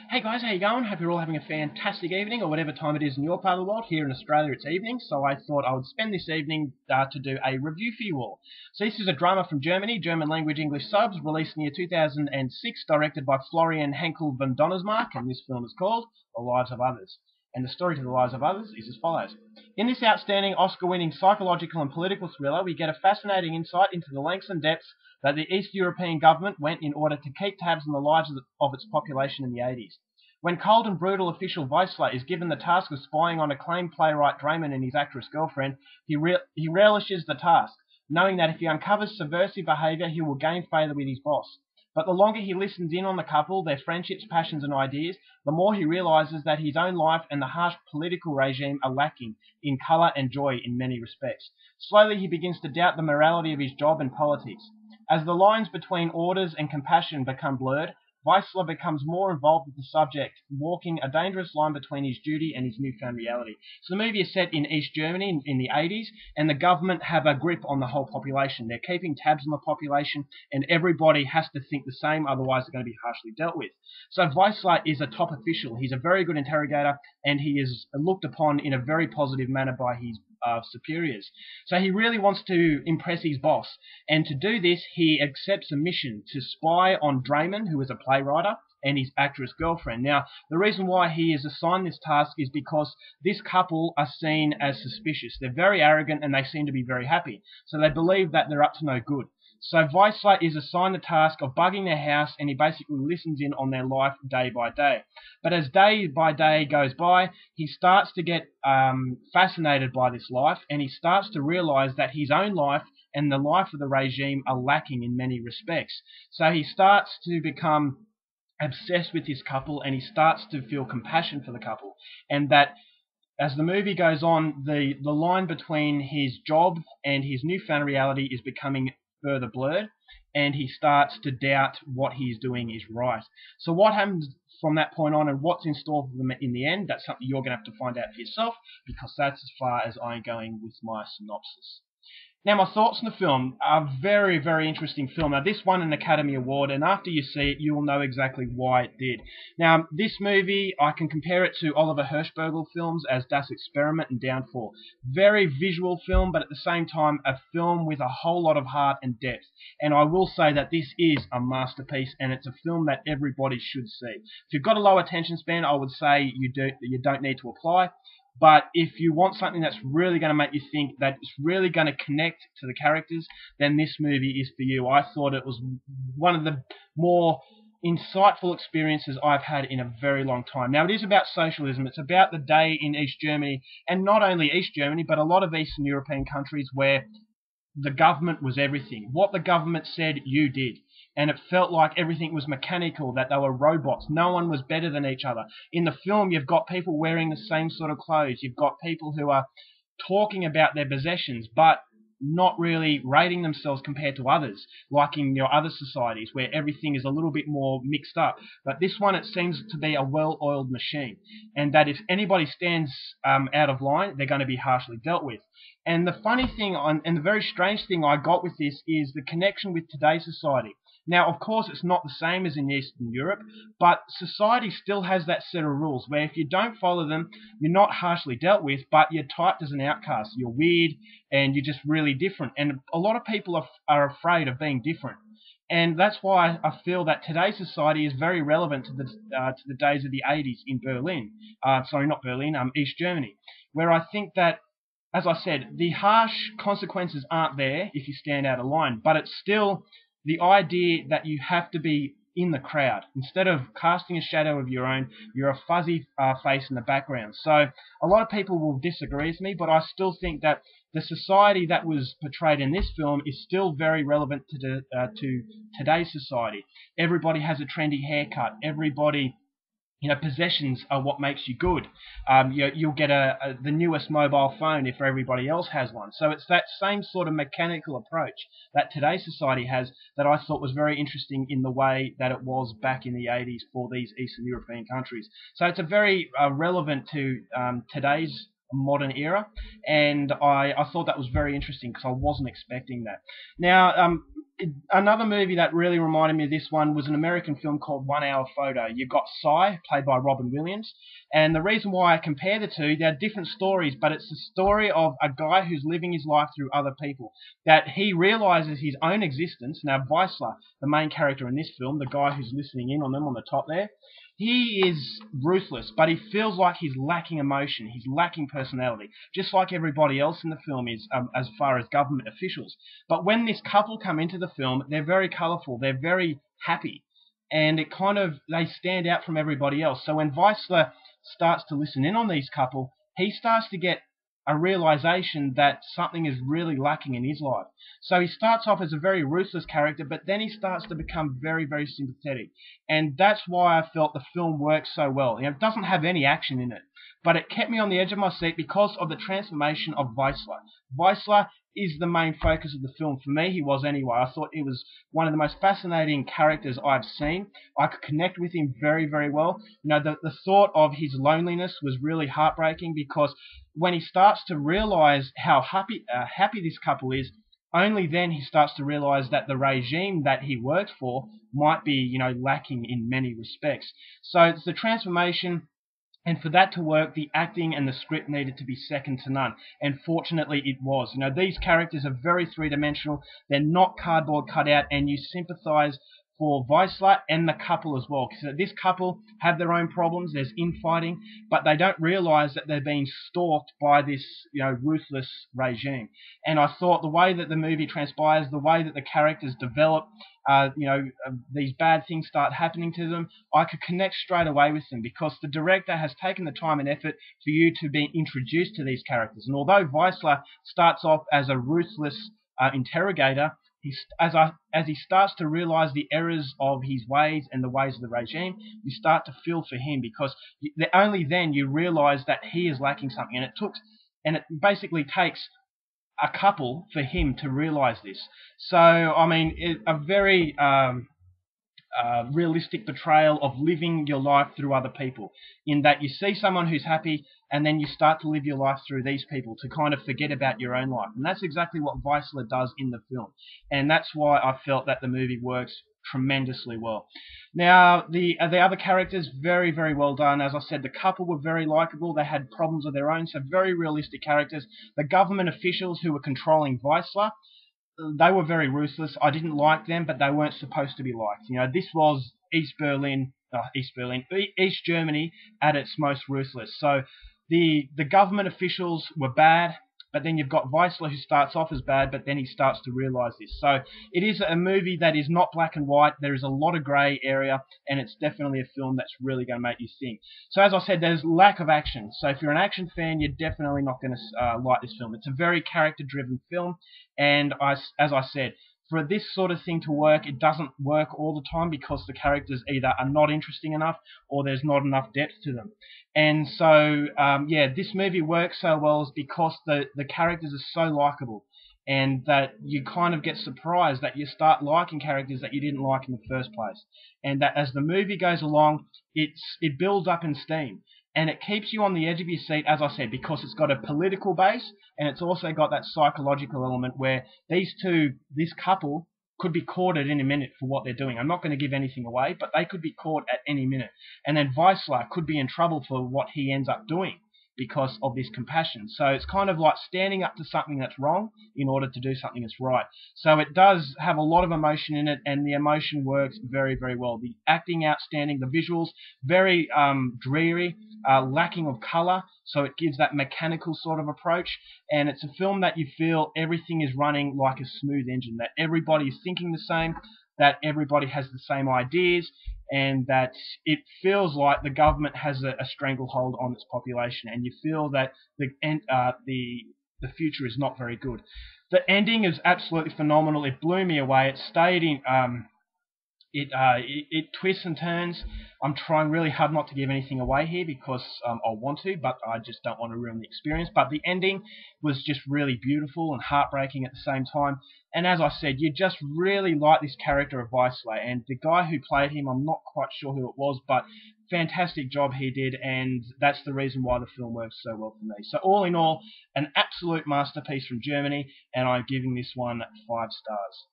Hey guys, how you going? Hope you're all having a fantastic evening, or whatever time it is in your part of the world. Here in Australia it's evening, so I thought I would spend this evening to do a review for you all. So this is a drama from Germany, German language English subs, released in the year 2006, directed by Florian Henkel von Donnersmarck, and this film is called The Lives of Others. And the story to The Lives of Others is as follows. In this outstanding Oscar-winning psychological and political thriller, we get a fascinating insight into the lengths and depths that the East European government went in order to keep tabs on the lives of its population in the 80s. When cold and brutal official Weissler is given the task of spying on acclaimed playwright Draymond and his actress girlfriend, he relishes the task, knowing that if he uncovers subversive behaviour, he will gain favour with his boss. But the longer he listens in on the couple, their friendships, passions and ideas, the more he realises that his own life and the harsh political regime are lacking in colour and joy in many respects. Slowly he begins to doubt the morality of his job and politics. As the lines between orders and compassion become blurred, Weissler becomes more involved with the subject, walking a dangerous line between his duty and his newfound reality. So the movie is set in East Germany in the 80s, and the government have a grip on the whole population. They're keeping tabs on the population, and everybody has to think the same, otherwise they're going to be harshly dealt with. So Weissler is a top official. He's a very good interrogator, and he is looked upon in a very positive manner by his superiors. So he really wants to impress his boss, and to do this he accepts a mission to spy on Draymond, who is a playwright, and his actress girlfriend. Now, the reason why he is assigned this task is because this couple are seen as suspicious. They're very arrogant and they seem to be very happy, so they believe that they're up to no good. So Weissler is assigned the task of bugging their house, and he basically listens in on their life day by day. But as day by day goes by, he starts to get fascinated by this life, and he starts to realise that his own life and the life of the regime are lacking in many respects. So he starts to become obsessed with this couple, and he starts to feel compassion for the couple, and that as the movie goes on, the line between his job and his newfound reality is becoming further blurred, and he starts to doubt what he's doing is right. So what happens from that point on and what's in store for them in the end, that's something you're going to have to find out for yourself, because that's as far as I'm going with my synopsis. Now, my thoughts on the film are a very, very interesting film. Now, this won an Academy Award, and after you see it, you will know exactly why it did. Now, this movie, I can compare it to Oliver Hirschbergl films as Das Experiment and Downfall. Very visual film, but at the same time, a film with a whole lot of heart and depth. And I will say that this is a masterpiece, and it's a film that everybody should see. If you've got a low attention span, I would say you don't need to apply. But if you want something that's really going to make you think, that it's really going to connect to the characters, then this movie is for you. I thought it was one of the more insightful experiences I've had in a very long time. Now, it is about socialism. It's about the day in East Germany, and not only East Germany, but a lot of Eastern European countries where the government was everything. What the government said, you did. And it felt like everything was mechanical, that they were robots. No one was better than each other. In the film, you've got people wearing the same sort of clothes. You've got people who are talking about their possessions, but not really rating themselves compared to others, like in your other societies where everything is a little bit more mixed up. But this one, it seems to be a well-oiled machine, and that if anybody stands out of line, they're going to be harshly dealt with. And the funny thing, and the very strange thing I got with this is the connection with today's society. Now, of course, it's not the same as in Eastern Europe, but society still has that set of rules where if you don't follow them, you're not harshly dealt with, but you're typed as an outcast. You're weird, and you're just really different. And a lot of people are afraid of being different. And that's why I feel that today's society is very relevant to the days of the 80s in Berlin. Not Berlin, East Germany, where I think that, as I said, the harsh consequences aren't there if you stand out of line, but it's still the idea that you have to be in the crowd. Instead of casting a shadow of your own, you're a fuzzy face in the background. So a lot of people will disagree with me, but I still think that the society that was portrayed in this film is still very relevant to today's society. Everybody has a trendy haircut. Everybody, possessions are what makes you good. You'll get the newest mobile phone if everybody else has one. So it's that same sort of mechanical approach that today's society has that I thought was very interesting in the way that it was back in the 80s for these Eastern European countries. So it's a very relevant to today's modern era, and I thought that was very interesting because I wasn't expecting that. Now, Another movie that really reminded me of this one was an American film called 1 Hour Photo. You've got Psy, played by Robin Williams, and the reason why I compare the two, they're different stories, but it's the story of a guy who's living his life through other people. That he realizes his own existence. Now, Weissler, the main character in this film, the guy who's listening in on them on the top there, he is ruthless, but he feels like he's lacking emotion, he's lacking personality, just like everybody else in the film is, as far as government officials. But when this couple come into the film, they're very colourful, they're very happy, and it kind of, they stand out from everybody else. So when Weissler starts to listen in on these couple, he starts to get a realization that something is really lacking in his life. So he starts off as a very ruthless character, but then he starts to become very, very sympathetic. And that's why I felt the film works so well. You know, it doesn't have any action in it, but it kept me on the edge of my seat because of the transformation of Weissler. Weissler is the main focus of the film. For me, he was anyway. I thought it was one of the most fascinating characters I've seen. I could connect with him very, very well. You know, the thought of his loneliness was really heartbreaking because when he starts to realize how happy this couple is, only then he starts to realize that the regime that he works for might be, you know, lacking in many respects. So it's the transformation, and for that to work, the acting and the script needed to be second to none. And fortunately, it was. You know, these characters are very three-dimensional. They're not cardboard cutout, and you sympathise for Weissler and the couple as well. Because this couple have their own problems. There's infighting, but they don't realise that they're being stalked by this, you know, ruthless regime. And I thought the way that the movie transpires, the way that the characters develop, these bad things start happening to them, I could connect straight away with them because the director has taken the time and effort for you to be introduced to these characters. And although Weissler starts off as a ruthless interrogator, as he starts to realize the errors of his ways and the ways of the regime, you start to feel for him because only then you realize that he is lacking something. And it basically takes a couple for him to realize this. So, I mean, a very realistic portrayal of living your life through other people, in that you see someone who's happy and then you start to live your life through these people to kind of forget about your own life. And that's exactly what Weissler does in the film. And that's why I felt that the movie works tremendously well. Now, the other characters, very, very well done. As I said, the couple were very likable. They had problems of their own, so very realistic characters. The government officials who were controlling Weissler, they were very ruthless. I didn't like them, but they weren't supposed to be liked. You know, this was East Germany at its most ruthless. So the government officials were bad, but then you've got Weissler who starts off as bad, but then he starts to realize this. So it is a movie that is not black and white. There is a lot of grey area, and it's definitely a film that's really going to make you think. So as I said, there's lack of action. So if you're an action fan, you're definitely not going to like this film. It's a very character-driven film, and as I said, for this sort of thing to work, it doesn't work all the time because the characters either are not interesting enough or there's not enough depth to them. And so, this movie works so well is because the characters are so likable, and that you kind of get surprised that you start liking characters that you didn't like in the first place. And that as the movie goes along, it builds up in steam. And it keeps you on the edge of your seat, as I said, because it's got a political base, and it's also got that psychological element where this couple could be caught at any minute for what they're doing. I'm not going to give anything away, but they could be caught at any minute. And then Weissler could be in trouble for what he ends up doing because of this compassion. So it's kind of like standing up to something that's wrong in order to do something that's right. So it does have a lot of emotion in it, and the emotion works very, very well. The acting outstanding, the visuals very dreary, lacking of colour, so it gives that mechanical sort of approach. And it's a film that you feel everything is running like a smooth engine, that everybody is thinking the same, that everybody has the same ideas, and that it feels like the government has a stranglehold on its population, and you feel that the future is not very good. The ending is absolutely phenomenal. It blew me away. It stayed in. It twists and turns. I'm trying really hard not to give anything away here because I want to, but I just don't want to ruin the experience. But the ending was just really beautiful and heartbreaking at the same time. And as I said, you just really like this character of Weissler. And the guy who played him, I'm not quite sure who it was, but fantastic job he did. And that's the reason why the film works so well for me. So all in all, an absolute masterpiece from Germany. And I'm giving this one 5 stars.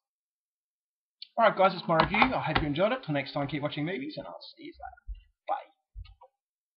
Alright guys, that's my review. I hope you enjoyed it. Till next time, keep watching movies, and I'll see you later.